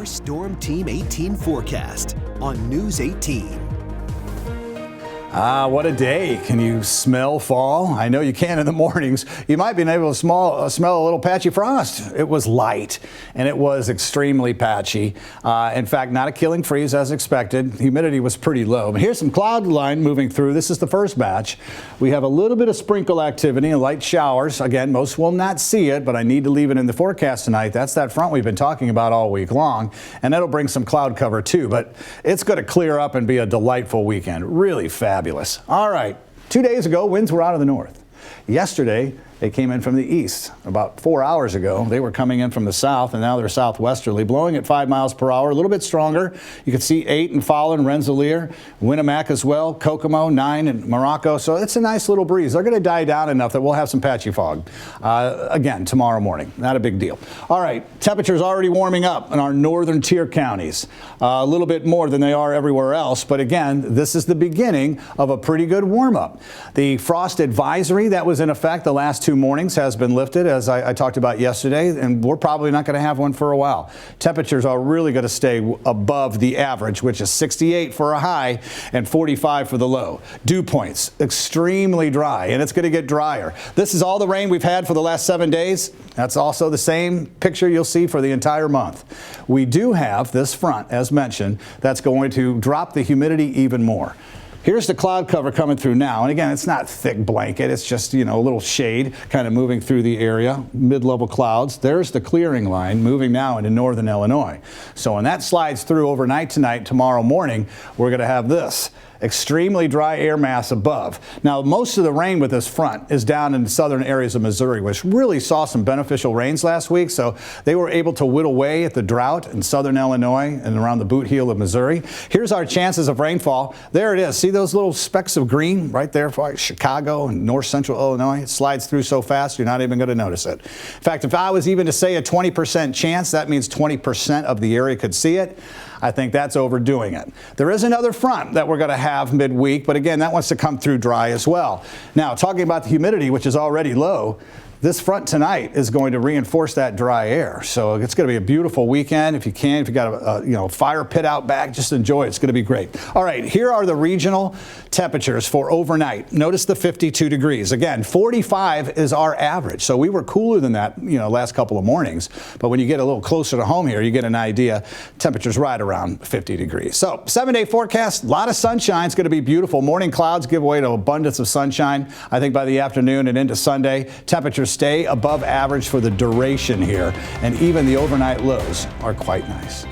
Storm Team 18 forecast on News 18. What a day. Can you smell fall? I know you can in the mornings. You might be able to smell a little patchy frost. It was light and it was extremely patchy. In fact, not a killing freeze as expected. Humidity was pretty low. But here's some cloud line moving through. This is the first batch. We have a little bit of sprinkle activity and light showers. Again, most will not see it, but I need to leave it in the forecast tonight. That's that front we've been talking about all week long, and that'll bring some cloud cover too. But it's going to clear up and be a delightful weekend. Really fabulous. All right, 2 days ago, winds were out of the north. Yesterday, they came in from the east. About 4 hours ago, they were coming in from the south, and now they're southwesterly, blowing at 5 miles per hour, a little bit stronger. You can see 8 in Fallon, Rensselaer, Winnemac as well, Kokomo, 9 in Morocco. So it's a nice little breeze. They're going to die down enough that we'll have some patchy fog again tomorrow morning. Not a big deal. All right, temperatures already warming up in our northern tier counties. A little bit more than they are everywhere else. But again, this is the beginning of a pretty good warm up. The frost advisory that was in effect the last 2 mornings has been lifted, as I talked about yesterday, and we're probably not going to have one for a while. Temperatures are really going to stay above the average, which is 68 for a high and 45 for the low. Dew points, extremely dry, and it's going to get drier. This is all the rain we've had for the last 7 days. That's also the same picture you'll see for the entire month. We do have this front, as mentioned, that's going to drop the humidity even more. Here's the cloud cover coming through now. And again, it's not thick blanket. It's just, a little shade kind of moving through the area, mid-level clouds. There's the clearing line moving now into northern Illinois. So when that slides through overnight tonight, tomorrow morning, we're going to have this extremely dry air mass above. Now, most of the rain with this front is down in the southern areas of Missouri, which really saw some beneficial rains last week. So they were able to whittle away at the drought in southern Illinois and around the boot heel of Missouri. Here's our chances of rainfall. There it is. See those little specks of green right there for Chicago and north central Illinois? It slides through so fast, you're not even going to notice it. In fact, if I was even to say a 20% chance, that means 20% of the area could see it. I think that's overdoing it. There is another front that we're going to have midweek, but again, that wants to come through dry as well. Now, talking about the humidity, which is already low, this front tonight is going to reinforce that dry air. So it's going to be a beautiful weekend. If you got a fire pit out back, just enjoy it. It's going to be great. All right, here are the regional temperatures for overnight. Notice the 52 degrees. Again, 45 is our average. So we were cooler than that, last couple of mornings. But when you get a little closer to home here, you get an idea. Temperatures right around 50 degrees. So 7-day forecast, a lot of sunshine. It's going to be beautiful. Morning clouds give way to abundance of sunshine. I think by the afternoon and into Sunday, temperatures stay above average for the duration here, and even the overnight lows are quite nice.